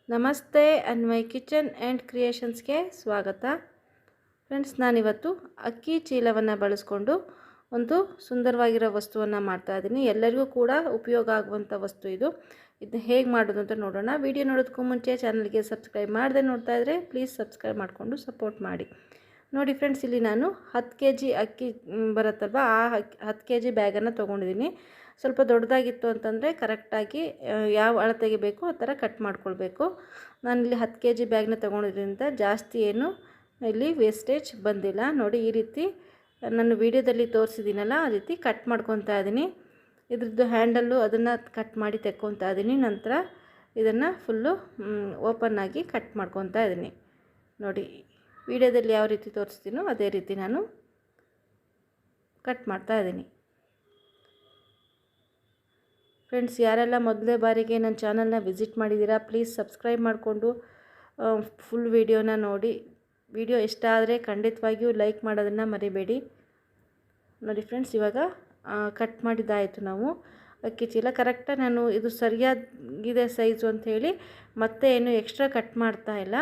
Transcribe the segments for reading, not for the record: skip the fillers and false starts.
ನಮಸ್ತೆ Anvay kitchen and ಕ್ರಿಯೇಷನ್ಸ್ಗೆ ಸ್ವಾಗತ. Friends, ನಾನಿವತ್ತು ಅಕ್ಕಿ ಚೀಲವನ್ನು ಬಳಸ್ಕೊಂಡು ಒಂದು ಸುಂದರವಾಗಿರೋ ವಸ್ತುವನ್ನು ಮಾಡ್ತಾಯಿದ್ದೀನಿ. ಎಲ್ಲರಿಗೂ ಕೂಡ ಉಪಯೋಗ ಆಗುವಂಥ ವಸ್ತು ಇದು. ಇದನ್ನ ಹೇಗೆ ಮಾಡೋದು ಅಂತ ನೋಡೋಣ. ವಿಡಿಯೋ ನೋಡೋದಕ್ಕೂ ಮುಂಚೆ ಚಾನಲ್ಗೆ ಸಬ್ಸ್ಕ್ರೈಬ್ ಮಾಡದೆ ನೋಡ್ತಾ ಇದ್ದರೆ ಪ್ಲೀಸ್ ಸಬ್ಸ್ಕ್ರೈಬ್ ಮಾಡಿಕೊಂಡು ಸಪೋರ್ಟ್ ಮಾಡಿ. ನೋಡಿ ಫ್ರೆಂಡ್ಸ್, ಇಲ್ಲಿ ನಾನು 10 kg ಅಕ್ಕಿ ಬರುತ್ತಲ್ವ, ಆ 10 kg ಬ್ಯಾಗನ್ನು ತೊಗೊಂಡಿದ್ದೀನಿ. ಸ್ವಲ್ಪ ದೊಡ್ಡದಾಗಿತ್ತು ಅಂತಂದರೆ ಕರೆಕ್ಟಾಗಿ ಯಾವ ಅಳತೆಗೆ ಬೇಕೋ ಆ ಥರ ಕಟ್ ಮಾಡ್ಕೊಳ್ಬೇಕು. ನಾನಿಲ್ಲಿ 10 kg ಬ್ಯಾಗ್ನ ತೊಗೊಂಡಿದ್ದರಿಂದ ಜಾಸ್ತಿ ಏನು ಇಲ್ಲಿ ವೇಸ್ಟೇಜ್ ಬಂದಿಲ್ಲ. ನೋಡಿ, ಈ ರೀತಿ ನಾನು ವಿಡಿಯೋದಲ್ಲಿ ತೋರಿಸಿದ್ದೀನಲ್ಲ ಆ ರೀತಿ ಕಟ್ ಮಾಡ್ಕೊತಾ ಇದ್ದೀನಿ. ಇದ್ರದ್ದು ಹ್ಯಾಂಡಲ್ಲು ಅದನ್ನು ಕಟ್ ಮಾಡಿ ತೆಕ್ಕೊತಾ ಇದ್ದೀನಿ. ನಂತರ ಇದನ್ನು ಫುಲ್ಲು ಓಪನ್ನಾಗಿ ಕಟ್ ಮಾಡ್ಕೊತಾ ಇದ್ದೀನಿ. ನೋಡಿ, ವಿಡಿಯೋದಲ್ಲಿ ಯಾವ ರೀತಿ ತೋರಿಸ್ತೀನೋ ಅದೇ ರೀತಿ ನಾನು ಕಟ್ ಮಾಡ್ತಾ ಇದ್ದೀನಿ. ಫ್ರೆಂಡ್ಸ್, ಯಾರೆಲ್ಲ ಮೊದಲೇ ಬಾರಿಗೆ ನನ್ನ ಚಾನಲ್ನ ವಿಸಿಟ್ ಮಾಡಿದ್ದೀರಾ ಪ್ಲೀಸ್ ಸಬ್ಸ್ಕ್ರೈಬ್ ಮಾಡಿಕೊಂಡು ಫುಲ್ ವಿಡಿಯೋನ ನೋಡಿ. ವಿಡಿಯೋ ಇಷ್ಟ ಆದರೆ ಖಂಡಿತವಾಗಿಯೂ ಲೈಕ್ ಮಾಡೋದನ್ನು ಮರಿಬೇಡಿ. ನೋಡಿ ಫ್ರೆಂಡ್ಸ್, ಇವಾಗ ಕಟ್ ಮಾಡಿದ್ದಾಯಿತು. ನಾವು ಅಕ್ಕಿ ಚೀಲ ಕರೆಕ್ಟಾಗಿ ನಾನು ಇದು ಸರಿಯಾಗಿದೆ ಸೈಜು ಅಂಥೇಳಿ ಮತ್ತೆ ಏನು ಎಕ್ಸ್ಟ್ರಾ ಕಟ್ ಮಾಡ್ತಾ ಇಲ್ಲ.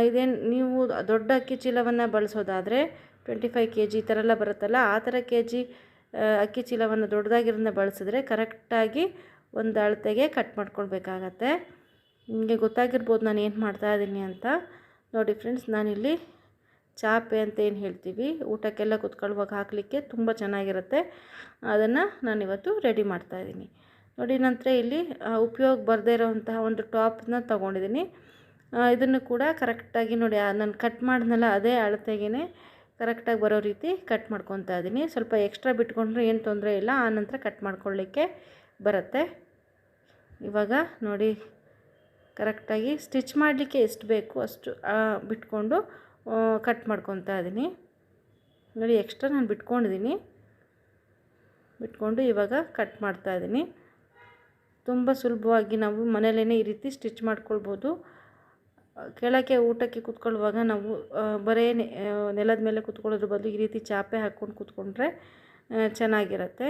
ಇದೇನು ನೀವು ದೊಡ್ಡ ಅಕ್ಕಿ ಚೀಲವನ್ನು ಬಳಸೋದಾದರೆ 25 kg ಈ ಥರ ಎಲ್ಲ ಬರುತ್ತಲ್ಲ, ಆ ಥರ kg ಅಕ್ಕಿ ಚೀಲವನ್ನು ದೊಡ್ಡದಾಗಿರೋದನ್ನ ಬಳಸಿದ್ರೆ ಕರೆಕ್ಟಾಗಿ ಒಂದು ಅಳತೆಗೆ ಕಟ್ ಮಾಡ್ಕೊಳ್ಬೇಕಾಗತ್ತೆ. ನಿಮಗೆ ಗೊತ್ತಾಗಿರ್ಬೋದು ನಾನು ಏನು ಮಾಡ್ತಾಯಿದ್ದೀನಿ ಅಂತ. ನೋಡಿ ಫ್ರೆಂಡ್ಸ್, ನಾನಿಲ್ಲಿ ಚಾಪೆ ಅಂತ ಏನು ಹೇಳ್ತೀವಿ, ಊಟಕ್ಕೆಲ್ಲ ಕುತ್ಕೊಳ್ಳುವಾಗ ಹಾಕಲಿಕ್ಕೆ ತುಂಬ ಚೆನ್ನಾಗಿರುತ್ತೆ. ಅದನ್ನು ನಾನಿವತ್ತು ರೆಡಿ ಮಾಡ್ತಾಯಿದ್ದೀನಿ. ನೋಡಿ, ನಂತರ ಇಲ್ಲಿ ಉಪಯೋಗ ಬರದೇ ಇರೋವಂತಹ ಒಂದು ಟಾಪ್ನ ತೊಗೊಂಡಿದ್ದೀನಿ. ಇದನ್ನು ಕೂಡ ಕರೆಕ್ಟಾಗಿ ನೋಡಿ, ನಾನು ಕಟ್ ಮಾಡಿದ್ನಲ್ಲ ಅದೇ ಅಳತೆಗೆ ಕರೆಕ್ಟಾಗಿ ಬರೋ ರೀತಿ ಕಟ್ ಮಾಡ್ಕೊತಾ ಇದ್ದೀನಿ. ಸ್ವಲ್ಪ ಎಕ್ಸ್ಟ್ರಾ ಬಿಟ್ಕೊಂಡ್ರೆ ಏನು ತೊಂದರೆ ಇಲ್ಲ, ಆನಂತರ ಕಟ್ ಮಾಡ್ಕೊಳ್ಳಿಕ್ಕೆ ಬರುತ್ತೆ. ಇವಾಗ ನೋಡಿ, ಕರೆಕ್ಟಾಗಿ ಸ್ಟಿಚ್ ಮಾಡಲಿಕ್ಕೆ ಎಷ್ಟು ಬೇಕು ಅಷ್ಟು ಬಿಟ್ಕೊಂಡು ಕಟ್ ಮಾಡ್ಕೊತಾ ಇದ್ದೀನಿ. ನೋಡಿ, ಎಕ್ಸ್ಟ್ರಾ ನಾನು ಬಿಟ್ಕೊಂಡು ಇವಾಗ ಕಟ್ ಮಾಡ್ತಾಯಿದ್ದೀನಿ. ತುಂಬ ಸುಲಭವಾಗಿ ನಾವು ಮನೇಲೇ ಈ ರೀತಿ ಸ್ಟಿಚ್ ಮಾಡ್ಕೊಳ್ಬೋದು. ಕೆಳಕ್ಕೆ ಊಟಕ್ಕೆ ಕೂತ್ಕೊಳ್ಳುವಾಗ ನಾವು ಬರೀ ನೆಲದ ಮೇಲೆ ಕೂತ್ಕೊಳ್ಳೋದ್ರ ಬದಲು ಈ ರೀತಿ ಚಾಪೆ ಹಾಕ್ಕೊಂಡು ಕೂತ್ಕೊಂಡ್ರೆ ಚೆನ್ನಾಗಿರುತ್ತೆ.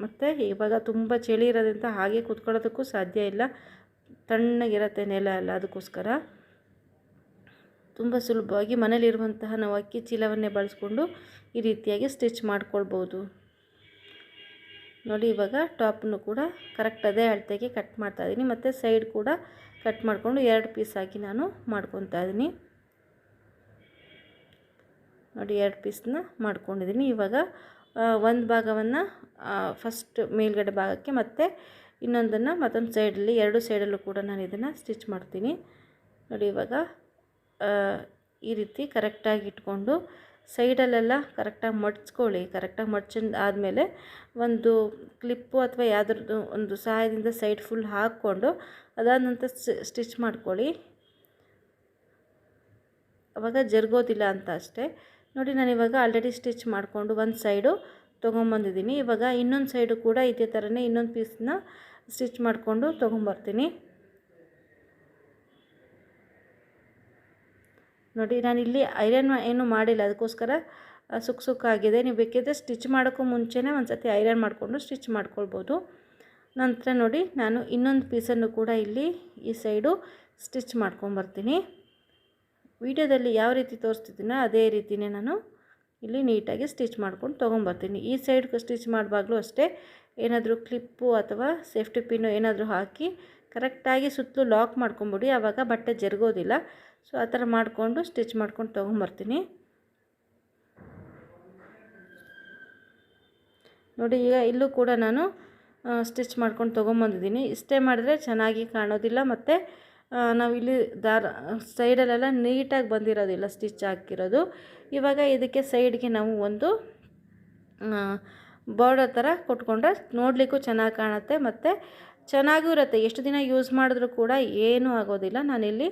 ಮತ್ತು ಇವಾಗ ತುಂಬ ಚಳಿ ಇರೋದ್ರಿಂದ ಹಾಗೆ ಕೂತ್ಕೊಳ್ಳೋದಕ್ಕೂ ಸಾಧ್ಯ ಇಲ್ಲ, ತಣ್ಣಗಿರುತ್ತೆ ನೆಲ ಎಲ್ಲ. ಅದಕ್ಕೋಸ್ಕರ ತುಂಬ ಸುಲಭವಾಗಿ ಮನೇಲಿರುವಂತಹ ನಾವು ಅಕ್ಕಿ ಚೀಲವನ್ನೇ ಬಳಸ್ಕೊಂಡು ಈ ರೀತಿಯಾಗಿ ಸ್ಟಿಚ್ ಮಾಡ್ಕೊಳ್ಬೋದು. ನೋಡಿ, ಇವಾಗ ಟಾಪನ್ನು ಕೂಡ ಕರೆಕ್ಟ್ ಅದೇ ಅಳತೆಗೆ ಕಟ್ ಮಾಡ್ತಾಯಿದ್ದೀನಿ. ಮತ್ತು ಸೈಡ್ ಕೂಡ ಕಟ್ ಮಾಡಿಕೊಂಡು 2 ಪೀಸ್ ಆಗಿ ನಾನು ಮಾಡ್ಕೊತಾ ಇದ್ದೀನಿ. ನೋಡಿ, 2 ಪೀಸ್ನ ಮಾಡ್ಕೊಂಡಿದ್ದೀನಿ. ಇವಾಗ ಒಂದು ಭಾಗವನ್ನು ಫಸ್ಟ್ ಮೇಲ್ಗಡೆ ಭಾಗಕ್ಕೆ ಮತ್ತು ಇನ್ನೊಂದನ್ನು ಮತ್ತೊಂದು ಸೈಡಲ್ಲಿ, 2 ಸೈಡಲ್ಲೂ ಕೂಡ ನಾನು ಇದನ್ನು ಸ್ಟಿಚ್ ಮಾಡ್ತೀನಿ. ನೋಡಿ, ಇವಾಗ ಈ ರೀತಿ ಕರೆಕ್ಟಾಗಿ ಇಟ್ಕೊಂಡು ಸೈಡಲ್ಲೆಲ್ಲ ಕರೆಕ್ಟಾಗಿ ಮಡ್ಚ್ಕೊಳ್ಳಿ. ಕರೆಕ್ಟಾಗಿ ಆದಮೇಲೆ ಒಂದು ಕ್ಲಿಪ್ಪು ಅಥವಾ ಯಾವುದ್ರದ್ದು ಒಂದು ಸಹಾಯದಿಂದ ಸೈಡ್ ಫುಲ್ ಹಾಕ್ಕೊಂಡು ಅದಾದ ನಂತರ ಸ್ಟಿಚ್ ಮಾಡ್ಕೊಳ್ಳಿ. ಆವಾಗ ಜರುಗೋದಿಲ್ಲ ಅಂತ ಅಷ್ಟೇ. ನೋಡಿ, ನಾನಿವಾಗ ಆಲ್ರೆಡಿ ಸ್ಟಿಚ್ ಮಾಡಿಕೊಂಡು ಒಂದು ಸೈಡು ತೊಗೊಂಬಂದಿದ್ದೀನಿ. ಇವಾಗ ಇನ್ನೊಂದು ಸೈಡು ಕೂಡ ಇದೇ ಥರನೇ ಇನ್ನೊಂದು ಪೀಸ್ನ ಸ್ಟಿಚ್ ಮಾಡಿಕೊಂಡು ತೊಗೊಂಬರ್ತೀನಿ. ನೋಡಿ, ನಾನಿಲ್ಲಿ ಐರನ್ ಏನೂ ಮಾಡಿಲ್ಲ, ಅದಕ್ಕೋಸ್ಕರ ಸುಕ್ಕಾಗಿದೆ. ನೀವು ಬೇಕಿದ್ದರೆ ಸ್ಟಿಚ್ ಮಾಡೋಕ್ಕೂ ಮುಂಚೆನೇ ಒಂದು ಸತಿ ಐರನ್ ಮಾಡಿಕೊಂಡು ಸ್ಟಿಚ್ ಮಾಡ್ಕೊಳ್ಬೋದು. ನಂತರ ನೋಡಿ, ನಾನು ಇನ್ನೊಂದು ಪೀಸನ್ನು ಕೂಡ ಇಲ್ಲಿ ಈ ಸೈಡು ಸ್ಟಿಚ್ ಮಾಡ್ಕೊಂಬರ್ತೀನಿ. ವಿಡಿಯೋದಲ್ಲಿ ಯಾವ ರೀತಿ ತೋರಿಸ್ತಿದ್ದೀನೋ ಅದೇ ರೀತಿಯೇ ನಾನು ಇಲ್ಲಿ ನೀಟಾಗಿ ಸ್ಟಿಚ್ ಮಾಡ್ಕೊಂಡು ತೊಗೊಂಬರ್ತೀನಿ. ಈ ಸೈಡ್ ಸ್ಟಿಚ್ ಮಾಡುವಾಗಲೂ ಅಷ್ಟೇ, ಏನಾದರೂ ಕ್ಲಿಪ್ಪು ಅಥವಾ ಸೇಫ್ಟಿ ಪಿನ್ನು ಏನಾದರೂ ಹಾಕಿ ಕರೆಕ್ಟಾಗಿ ಸುತ್ತಲೂ ಲಾಕ್ ಮಾಡ್ಕೊಂಬಿಡಿ, ಆವಾಗ ಬಟ್ಟೆ ಜರುಗೋದಿಲ್ಲ. ಸೊ ಆ ಥರ ಮಾಡಿಕೊಂಡು ಸ್ಟಿಚ್ ಮಾಡ್ಕೊಂಡು ತೊಗೊಂಬರ್ತೀನಿ. ನೋಡಿ, ಈಗ ಇಲ್ಲೂ ಕೂಡ ನಾನು ಸ್ಟಿಚ್ ಮಾಡ್ಕೊಂಡು ತೊಗೊಂಬಂದಿದ್ದೀನಿ. ಇಷ್ಟೇ ಮಾಡಿದ್ರೆ ಚೆನ್ನಾಗಿ ಕಾಣೋದಿಲ್ಲ, ಮತ್ತು ನಾವು ಇಲ್ಲಿ ಸೈಡಲ್ಲೆಲ್ಲ ನೀಟಾಗಿ ಬಂದಿರೋದಿಲ್ಲ ಸ್ಟಿಚ್ ಹಾಕಿರೋದು. ಇವಾಗ ಇದಕ್ಕೆ ಸೈಡ್ಗೆ ನಾವು ಒಂದು ಬಾರ್ಡರ್ ಥರ ಕೊಟ್ಕೊಂಡ್ರೆ ನೋಡಲಿಕ್ಕೂ ಚೆನ್ನಾಗಿ ಕಾಣುತ್ತೆ ಮತ್ತು ಚೆನ್ನಾಗೂ ಇರುತ್ತೆ. ಎಷ್ಟು ದಿನ ಯೂಸ್ ಮಾಡಿದ್ರೂ ಕೂಡ ಏನೂ ಆಗೋದಿಲ್ಲ. ನಾನಿಲ್ಲಿ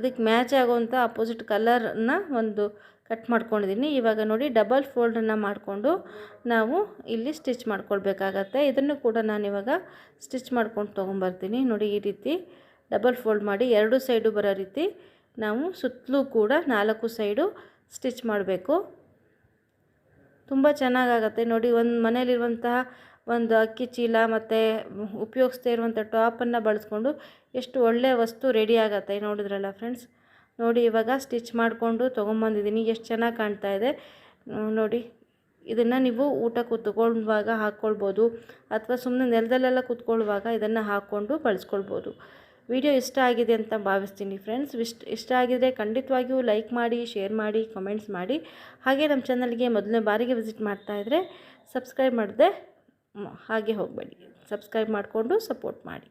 ಇದಕ್ಕೆ ಮ್ಯಾಚ್ ಆಗೋವಂಥ ಅಪೋಸಿಟ್ ಕಲರನ್ನ ಒಂದು ಕಟ್ ಮಾಡ್ಕೊಂಡಿದ್ದೀನಿ. ಇವಾಗ ನೋಡಿ, ಡಬಲ್ ಫೋಲ್ಡನ್ನು ಮಾಡಿಕೊಂಡು ನಾವು ಇಲ್ಲಿ ಸ್ಟಿಚ್ ಮಾಡ್ಕೊಳ್ಬೇಕಾಗತ್ತೆ. ಇದನ್ನು ಕೂಡ ನಾನಿವಾಗ ಸ್ಟಿಚ್ ಮಾಡ್ಕೊಂಡು ತೊಗೊಂಬರ್ತೀನಿ. ನೋಡಿ, ಈ ರೀತಿ ಡಬಲ್ ಫೋಲ್ಡ್ ಮಾಡಿ 2 ಸೈಡು ಬರೋ ರೀತಿ ನಾವು ಸುತ್ತಲೂ ಕೂಡ 4 ಸೈಡು ಸ್ಟಿಚ್ ಮಾಡಬೇಕು. ತುಂಬ ಚೆನ್ನಾಗಾಗತ್ತೆ. ನೋಡಿ, ಒಂದು ಮನೇಲಿರುವಂತಹ ಒಂದು ಅಕ್ಕಿ ಚೀಲ ಮತ್ತು ಉಪಯೋಗಿಸ್ತಾ ಇರುವಂಥ ಟಾಪನ್ನು ಬಳಸ್ಕೊಂಡು ಎಷ್ಟು ಒಳ್ಳೆಯ ವಸ್ತು ರೆಡಿ ಆಗತ್ತೆ ನೋಡಿದ್ರಲ್ಲ ಫ್ರೆಂಡ್ಸ್. ನೋಡಿ ಇವಾಗ ಸ್ಟಿಚ್ ಮಾಡಿಕೊಂಡು ತೊಗೊಂಬಂದಿದ್ದೀನಿ. ಎಷ್ಟು ಚೆನ್ನಾಗಿ ಕಾಣ್ತಾ ಇದೆ ನೋಡಿ. ಇದನ್ನು ನೀವು ಊಟ ಕೂತ್ಕೊಳ್ಳುವಾಗ ಹಾಕ್ಕೊಳ್ಬೋದು ಅಥವಾ ಸುಮ್ಮನೆ ನೆಲದಲ್ಲೆಲ್ಲ ಕೂತ್ಕೊಳ್ಳುವಾಗ ಇದನ್ನು ಹಾಕ್ಕೊಂಡು ಬಳಸ್ಕೊಳ್ಬೋದು. ವಿಡಿಯೋ ಇಷ್ಟ ಆಗಿದೆ ಅಂತ ಭಾವಿಸ್ತೀನಿ ಫ್ರೆಂಡ್ಸ್. ಇಷ್ಟ ಆಗಿದರೆ ಖಂಡಿತವಾಗಿಯೂ ಲೈಕ್ ಮಾಡಿ, ಶೇರ್ ಮಾಡಿ, ಕಮೆಂಟ್ಸ್ ಮಾಡಿ. ಹಾಗೆ ನಮ್ಮ ಚಾನಲ್ಗೆ ಮೊದಲನೇ ಬಾರಿಗೆ ವಿಸಿಟ್ ಮಾಡ್ತಾಯಿದ್ರೆ ಸಬ್ಸ್ಕ್ರೈಬ್ ಮಾಡದೆ ಹಾಗೆ ಹೋಗಬೇಡಿ. ಸಬ್ಸ್ಕ್ರೈಬ್ ಮಾಡಿಕೊಂಡು ಸಪೋರ್ಟ್ ಮಾಡಿ.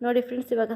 ನೋಡಿ ಫ್ರೆಂಡ್ಸ್, ಇವಾಗ